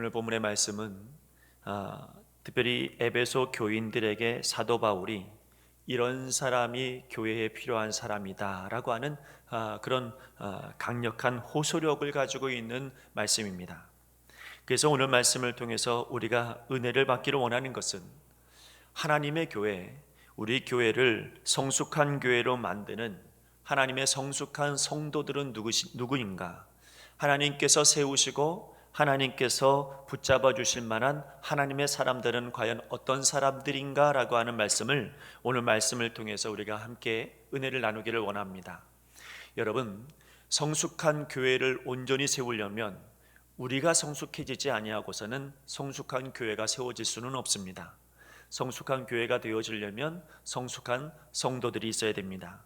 오늘 본문의 말씀은 특별히 에베소 교인들에게 사도 바울이 이런 사람이 교회에 필요한 사람이다 라고 하는 그런 강력한 호소력을 가지고 있는 말씀입니다. 그래서 오늘 말씀을 통해서 우리가 은혜를 받기를 원하는 것은 하나님의 교회, 우리 교회를 성숙한 교회로 만드는 하나님의 성숙한 성도들은 누구인가? 하나님께서 세우시고 하나님께서 붙잡아 주실 만한 하나님의 사람들은 과연 어떤 사람들인가 라고 하는 말씀을 오늘 말씀을 통해서 우리가 함께 은혜를 나누기를 원합니다. 여러분, 성숙한 교회를 온전히 세우려면 우리가 성숙해지지 아니하고서는 성숙한 교회가 세워질 수는 없습니다. 성숙한 교회가 되어지려면 성숙한 성도들이 있어야 됩니다.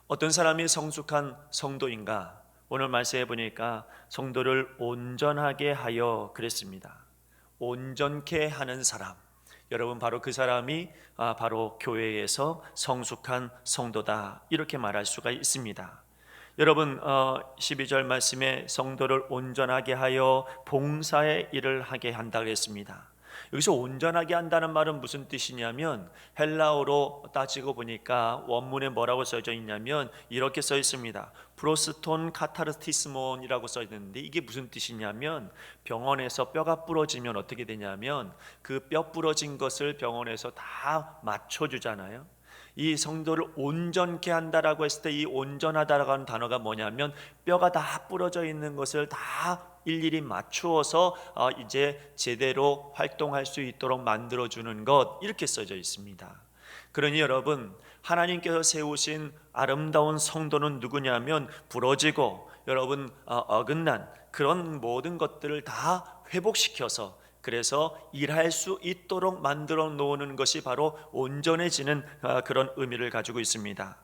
어떤 사람이 성숙한 성도인가? 오늘 말씀해 보니까 성도를 온전하게 하여 그랬습니다. 온전케 하는 사람, 여러분 바로 그 사람이 바로 교회에서 성숙한 성도다 이렇게 말할 수가 있습니다. 여러분 12절 말씀에 성도를 온전하게 하여 봉사의 일을 하게 한다 그랬습니다. 여기서 온전하게 한다는 말은 무슨 뜻이냐면 헬라어로 따지고 보니까 원문에 뭐라고 써져 있냐면 이렇게 써 있습니다. 프로스톤 카타르티스몬이라고 써 있는데 이게 무슨 뜻이냐면 병원에서 뼈가 부러지면 어떻게 되냐면 그 뼈 부러진 것을 병원에서 다 맞춰주잖아요. 이 성도를 온전케 한다라고 했을 때 이 온전하다라고 하는 단어가 뭐냐면 뼈가 다 부러져 있는 것을 다 일일이 맞추어서 이제 제대로 활동할 수 있도록 만들어주는 것 이렇게 써져 있습니다. 그러니 여러분 하나님께서 세우신 아름다운 성도는 누구냐면 부러지고 여러분 어긋난 그런 모든 것들을 다 회복시켜서 그래서 일할 수 있도록 만들어 놓는 것이 바로 온전해지는 그런 의미를 가지고 있습니다.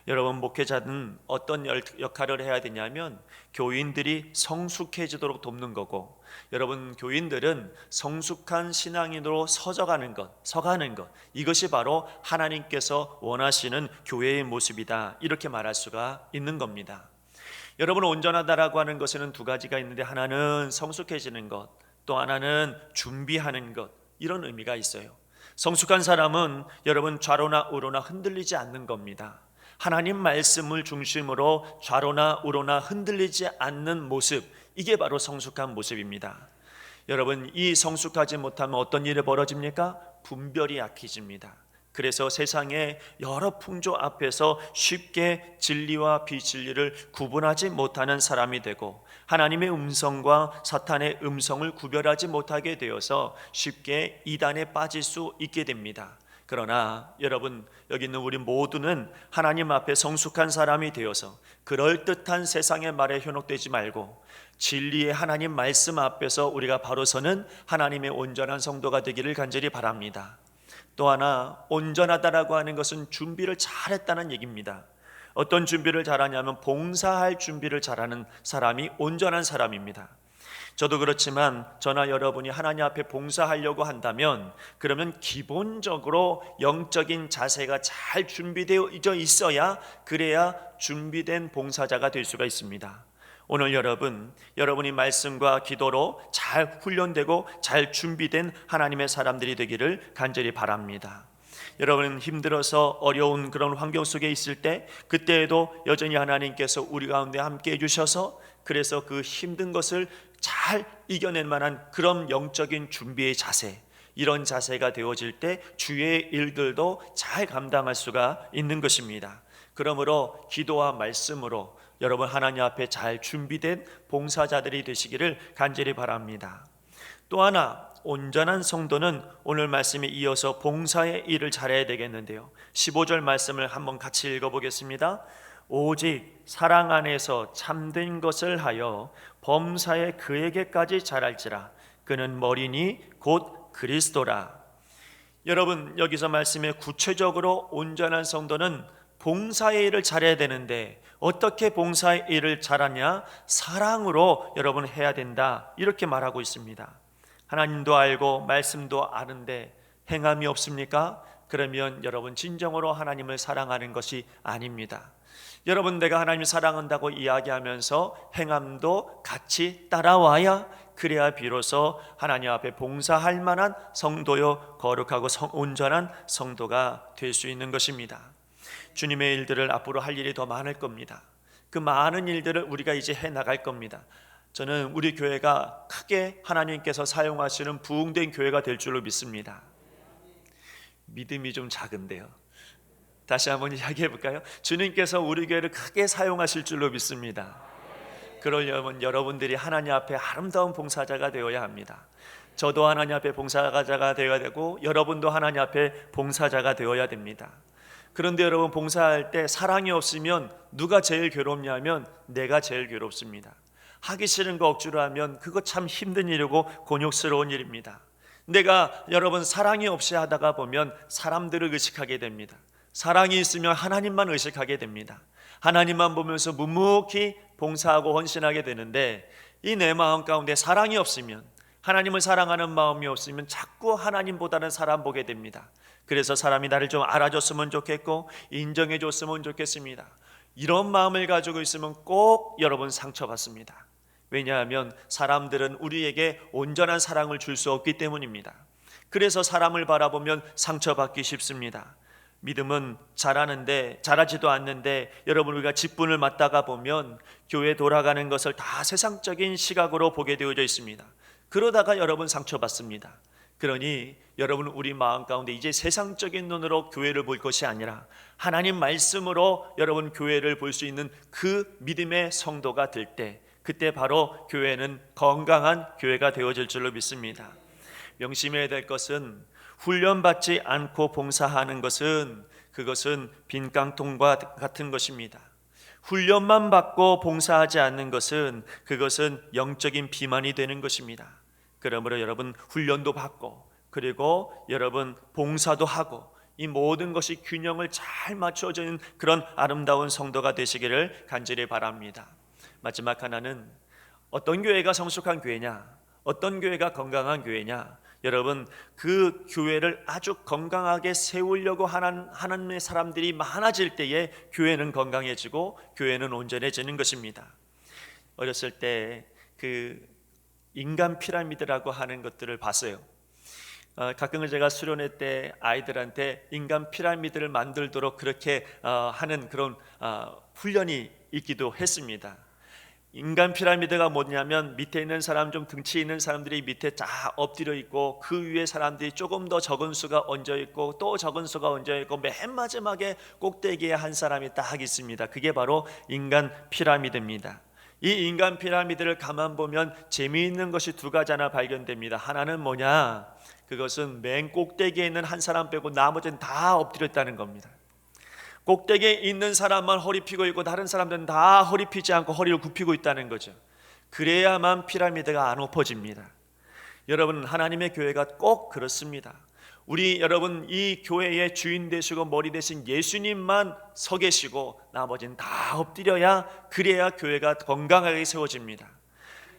여러분 목회자는 어떤 역할을 해야 되냐면 교인들이 성숙해지도록 돕는 거고 여러분 교인들은 성숙한 신앙인으로 서가는 것 이것이 바로 하나님께서 원하시는 교회의 모습이다 이렇게 말할 수가 있는 겁니다. 여러분 온전하다라고 하는 것에는 두 가지가 있는데 하나는 성숙해지는 것 또 하나는 준비하는 것 이런 의미가 있어요. 성숙한 사람은 여러분 좌로나 우로나 흔들리지 않는 겁니다. 하나님 말씀을 중심으로 좌로나 우로나 흔들리지 않는 모습 이게 바로 성숙한 모습입니다. 여러분 이 성숙하지 못하면 어떤 일이 벌어집니까? 분별이 약해집니다. 그래서 세상의 여러 풍조 앞에서 쉽게 진리와 비진리를 구분하지 못하는 사람이 되고 하나님의 음성과 사탄의 음성을 구별하지 못하게 되어서 쉽게 이단에 빠질 수 있게 됩니다. 그러나 여러분 여기 있는 우리 모두는 하나님 앞에 성숙한 사람이 되어서 그럴듯한 세상의 말에 현혹되지 말고 진리의 하나님 말씀 앞에서 우리가 바로 서는 하나님의 온전한 성도가 되기를 간절히 바랍니다. 또 하나 온전하다라고 하는 것은 준비를 잘했다는 얘기입니다. 어떤 준비를 잘하냐면 봉사할 준비를 잘하는 사람이 온전한 사람입니다. 저도 그렇지만 저나 여러분이 하나님 앞에 봉사하려고 한다면 그러면 기본적으로 영적인 자세가 잘 준비되어 있어야 그래야 준비된 봉사자가 될 수가 있습니다. 오늘 여러분이 말씀과 기도로 잘 훈련되고 잘 준비된 하나님의 사람들이 되기를 간절히 바랍니다. 여러분 힘들어서 어려운 그런 환경 속에 있을 때 그때에도 여전히 하나님께서 우리 가운데 함께 해주셔서 그래서 그 힘든 것을 잘 이겨낼 만한 그런 영적인 준비의 자세 이런 자세가 되어질 때 주의 일들도 잘 감당할 수가 있는 것입니다. 그러므로 기도와 말씀으로 여러분 하나님 앞에 잘 준비된 봉사자들이 되시기를 간절히 바랍니다. 또 하나 온전한 성도는 오늘 말씀에 이어서 봉사의 일을 잘해야 되겠는데요. 15절 말씀을 한번 같이 읽어보겠습니다. 오직 사랑 안에서 참된 것을 하여 범사에 그에게까지 자랄지라 그는 머리니 곧 그리스도라. 여러분 여기서 말씀에 구체적으로 온전한 성도는 봉사의 일을 잘해야 되는데 어떻게 봉사의 일을 잘하냐? 사랑으로 여러분 해야 된다 이렇게 말하고 있습니다. 하나님도 알고 말씀도 아는데 행함이 없습니까? 그러면 여러분 진정으로 하나님을 사랑하는 것이 아닙니다. 여러분 내가 하나님을 사랑한다고 이야기하면서 행함도 같이 따라와야 그래야 비로소 하나님 앞에 봉사할 만한 성도요 거룩하고 온전한 성도가 될 수 있는 것입니다. 주님의 일들을 앞으로 할 일이 더 많을 겁니다. 그 많은 일들을 우리가 이제 해나갈 겁니다. 저는 우리 교회가 크게 하나님께서 사용하시는 부흥된 교회가 될 줄로 믿습니다. 믿음이 좀 작은데요. 다시 한번 이야기해 볼까요? 주님께서 우리 교회를 크게 사용하실 줄로 믿습니다. 그러려면 여러분들이 하나님 앞에 아름다운 봉사자가 되어야 합니다. 저도 하나님 앞에 봉사자가 되어야 되고 여러분도 하나님 앞에 봉사자가 되어야 됩니다. 그런데 여러분, 봉사할 때 사랑이 없으면 누가 제일 괴롭냐면 내가 제일 괴롭습니다. 하기 싫은 거 억지로 하면 그거 참 힘든 일이고 곤욕스러운 일입니다. 내가 여러분 사랑이 없이 하다가 보면 사람들을 의식하게 됩니다. 사랑이 있으면 하나님만 의식하게 됩니다. 하나님만 보면서 묵묵히 봉사하고 헌신하게 되는데, 이 내 마음 가운데 사랑이 없으면, 하나님을 사랑하는 마음이 없으면 자꾸 하나님보다는 사람 보게 됩니다. 그래서 사람이 나를 좀 알아줬으면 좋겠고 인정해 줬으면 좋겠습니다. 이런 마음을 가지고 있으면 꼭 여러분 상처받습니다. 왜냐하면 사람들은 우리에게 온전한 사랑을 줄 수 없기 때문입니다. 그래서 사람을 바라보면 상처받기 쉽습니다. 믿음은 잘하지도 않는데 여러분, 우리가 직분을 맡다가 보면 교회 돌아가는 것을 다 세상적인 시각으로 보게 되어져 있습니다. 그러다가 여러분 상처받습니다. 그러니 여러분, 우리 마음 가운데 이제 세상적인 눈으로 교회를 볼 것이 아니라 하나님 말씀으로 여러분 교회를 볼 수 있는 그 믿음의 성도가 될 때, 그때 바로 교회는 건강한 교회가 되어질 줄로 믿습니다. 명심해야 될 것은, 훈련받지 않고 봉사하는 것은 그것은 빈 깡통과 같은 것입니다. 훈련만 받고 봉사하지 않는 것은 그것은 영적인 비만이 되는 것입니다. 그러므로 여러분, 훈련도 받고 그리고 여러분 봉사도 하고 이 모든 것이 균형을 잘 맞춰지는 그런 아름다운 성도가 되시기를 간절히 바랍니다. 마지막 하나는, 어떤 교회가 성숙한 교회냐, 어떤 교회가 건강한 교회냐, 여러분, 그 교회를 아주 건강하게 세우려고 하는 하나님의 사람들이 많아질 때에 교회는 건강해지고 교회는 온전해지는 것입니다. 어렸을 때 그 인간 피라미드라고 하는 것들을 봤어요. 가끔은 제가 수련회 때 아이들한테 인간 피라미드를 만들도록 그렇게 하는 그런 훈련이 있기도 했습니다. 인간 피라미드가 뭐냐면, 밑에 있는 사람, 좀 등치 있는 사람들이 밑에 쫙 엎드려 있고 그 위에 사람들이 조금 더 적은 수가 얹어 있고 또 적은 수가 얹어 있고 맨 마지막에 꼭대기에 한 사람이 딱 있습니다. 그게 바로 인간 피라미드입니다. 이 인간 피라미드를 가만 보면 재미있는 것이 두 가지 하나 발견됩니다. 하나는 뭐냐? 그것은 맨 꼭대기에 있는 한 사람 빼고 나머지는 다 엎드렸다는 겁니다. 꼭대기에 있는 사람만 허리 펴고 있고 다른 사람들은 다 허리 펴지 않고 허리를 굽히고 있다는 거죠. 그래야만 피라미드가 안 엎어집니다. 여러분, 하나님의 교회가 꼭 그렇습니다. 우리 여러분, 이 교회의 주인 되시고 머리 되신 예수님만 서 계시고 나머지는 다 엎드려야, 그래야 교회가 건강하게 세워집니다.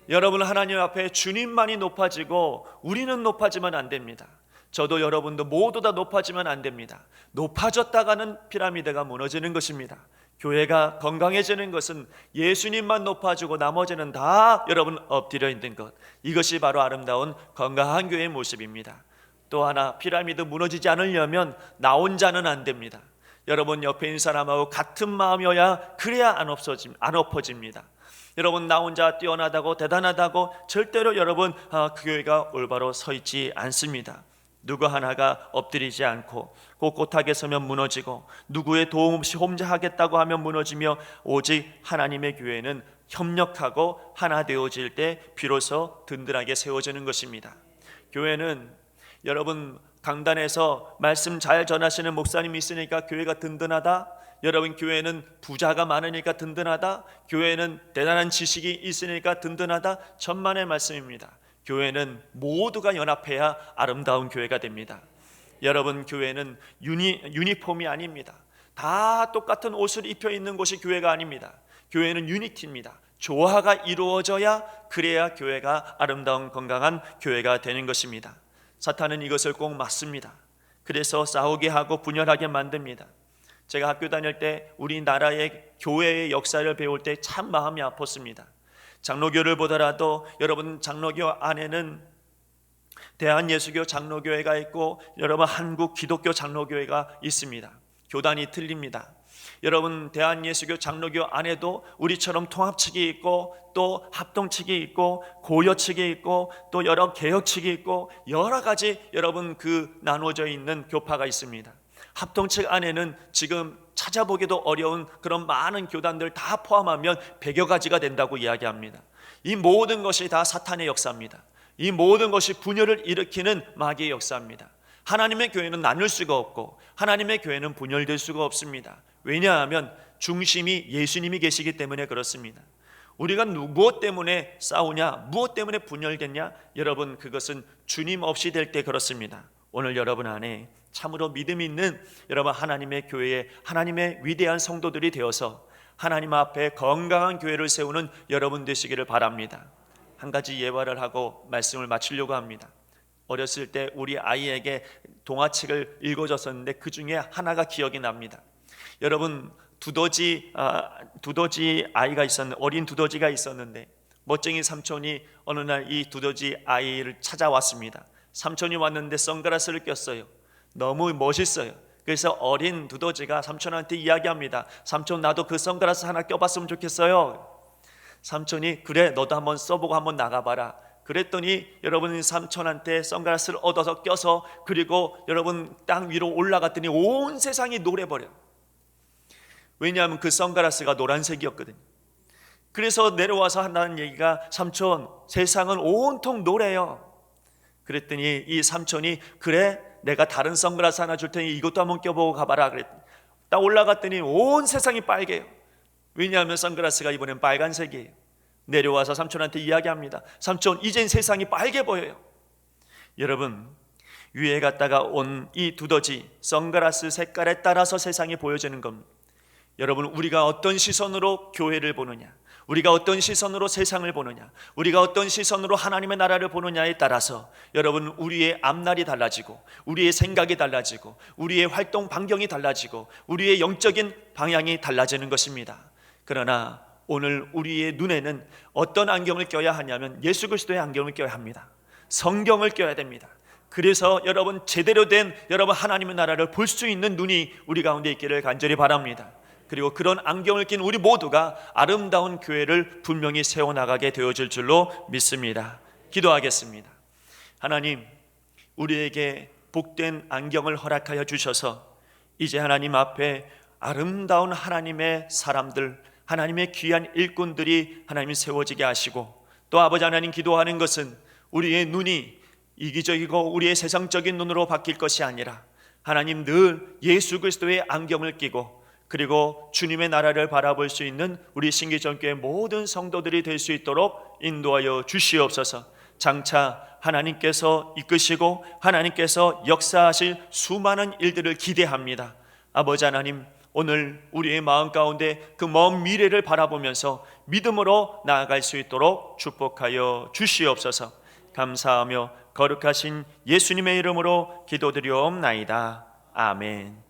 여러분, 하나님 앞에 주님만이 높아지고 우리는 높아지면 안 됩니다. 저도 여러분도 모두 다 높아지면 안 됩니다. 높아졌다가는 피라미드가 무너지는 것입니다. 교회가 건강해지는 것은 예수님만 높아지고 나머지는 다 여러분 엎드려 있는 것, 이것이 바로 아름다운 건강한 교회의 모습입니다. 또 하나, 피라미드 무너지지 않으려면 나 혼자는 안 됩니다. 여러분 옆에 있는 사람하고 같은 마음이어야, 그래야 안 엎어집니다. 여러분, 나 혼자 뛰어나다고 대단하다고 절대로 여러분 그 교회가 올바로 서 있지 않습니다. 누구 하나가 엎드리지 않고 꼿꼿하게 서면 무너지고, 누구의 도움 없이 혼자 하겠다고 하면 무너지며, 오직 하나님의 교회는 협력하고 하나 되어질 때 비로소 든든하게 세워지는 것입니다. 교회는 여러분, 강단에서 말씀 잘 전하시는 목사님이 있으니까 교회가 든든하다, 여러분 교회는 부자가 많으니까 든든하다, 교회는 대단한 지식이 있으니까 든든하다, 천만의 말씀입니다. 교회는 모두가 연합해야 아름다운 교회가 됩니다. 여러분, 교회는 유니폼이 아닙니다. 다 똑같은 옷을 입혀 있는 곳이 교회가 아닙니다. 교회는 유니티입니다. 조화가 이루어져야, 그래야 교회가 아름다운 건강한 교회가 되는 것입니다. 사탄은 이것을 꼭 막습니다. 그래서 싸우게 하고 분열하게 만듭니다. 제가 학교 다닐 때 우리나라의 교회의 역사를 배울 때 참 마음이 아팠습니다. 장로교를 보더라도 여러분 장로교 안에는 대한예수교 장로교회가 있고 여러분 한국 기독교 장로교회가 있습니다. 교단이 틀립니다. 여러분 대한예수교 장로교 안에도 우리처럼 통합측이 있고 또 합동측이 있고 고려측이 있고 또 여러 개혁측이 있고 여러 가지 여러분 나누어져 있는 교파가 있습니다. 합동측 안에는 지금 찾아보기도 어려운 그런 많은 교단들 다 포함하면 100여 가지가 된다고 이야기합니다. 이 모든 것이 다 사탄의 역사입니다. 이 모든 것이 분열을 일으키는 마귀의 역사입니다. 하나님의 교회는 나눌 수가 없고 하나님의 교회는 분열될 수가 없습니다. 왜냐하면 중심이 예수님이 계시기 때문에 그렇습니다. 우리가 무엇 때문에 싸우냐, 무엇 때문에 분열됐냐, 여러분 그것은 주님 없이 될 때 그렇습니다. 오늘 여러분 안에 참으로 믿음 있는 여러분 하나님의 교회에 하나님의 위대한 성도들이 되어서 하나님 앞에 건강한 교회를 세우는 여러분 되시기를 바랍니다. 한 가지 예화를 하고 말씀을 마치려고 합니다. 어렸을 때 우리 아이에게 동화책을 읽어줬었는데 그 중에 하나가 기억이 납니다. 여러분 두더지 아이가 있었는데, 어린 두더지가 있었는데 멋쟁이 삼촌이 어느 날 이 두더지 아이를 찾아왔습니다. 삼촌이 왔는데 선글라스를 꼈어요. 너무 멋있어요. 그래서 어린 두더지가 삼촌한테 이야기합니다. 삼촌, 나도 그 선글라스 하나 껴봤으면 좋겠어요. 삼촌이 그래, 너도 한번 써보고 한번 나가봐라. 그랬더니 여러분 삼촌한테 선글라스를 얻어서 껴서 그리고 여러분 땅 위로 올라갔더니 온 세상이 노래버려. 왜냐하면 그 선글라스가 노란색이었거든요. 그래서 내려와서 한다는 얘기가, 삼촌, 세상은 온통 노래요. 그랬더니 이 삼촌이 그래, 내가 다른 선글라스 하나 줄 테니 이것도 한번 껴보고 가봐라. 그랬더니 딱 올라갔더니 온 세상이 빨개요. 왜냐하면 선글라스가 이번엔 빨간색이에요. 내려와서 삼촌한테 이야기합니다. 삼촌, 이젠 세상이 빨개 보여요. 여러분, 위에 갔다가 온 이 두더지 선글라스 색깔에 따라서 세상이 보여지는 겁니다. 여러분, 우리가 어떤 시선으로 교회를 보느냐, 우리가 어떤 시선으로 세상을 보느냐, 우리가 어떤 시선으로 하나님의 나라를 보느냐에 따라서 여러분 우리의 앞날이 달라지고 우리의 생각이 달라지고 우리의 활동 반경이 달라지고 우리의 영적인 방향이 달라지는 것입니다. 그러나 오늘 우리의 눈에는 어떤 안경을 껴야 하냐면 예수 그리스도의 안경을 껴야 합니다. 성경을 껴야 됩니다. 그래서 여러분 제대로 된 여러분 하나님의 나라를 볼 수 있는 눈이 우리 가운데 있기를 간절히 바랍니다. 그리고 그런 안경을 낀 우리 모두가 아름다운 교회를 분명히 세워나가게 되어질 줄로 믿습니다. 기도하겠습니다. 하나님, 우리에게 복된 안경을 허락하여 주셔서 이제 하나님 앞에 아름다운 하나님의 사람들, 하나님의 귀한 일꾼들이 하나님 세워지게 하시고, 또 아버지 하나님, 기도하는 것은 우리의 눈이 이기적이고 우리의 세상적인 눈으로 바뀔 것이 아니라 하나님 늘 예수 그리스도의 안경을 끼고 그리고 주님의 나라를 바라볼 수 있는 우리 신기전교회 모든 성도들이 될 수 있도록 인도하여 주시옵소서. 장차 하나님께서 이끄시고 하나님께서 역사하실 수많은 일들을 기대합니다. 아버지 하나님, 오늘 우리의 마음 가운데 그 먼 미래를 바라보면서 믿음으로 나아갈 수 있도록 축복하여 주시옵소서. 감사하며 거룩하신 예수님의 이름으로 기도드리옵나이다. 아멘.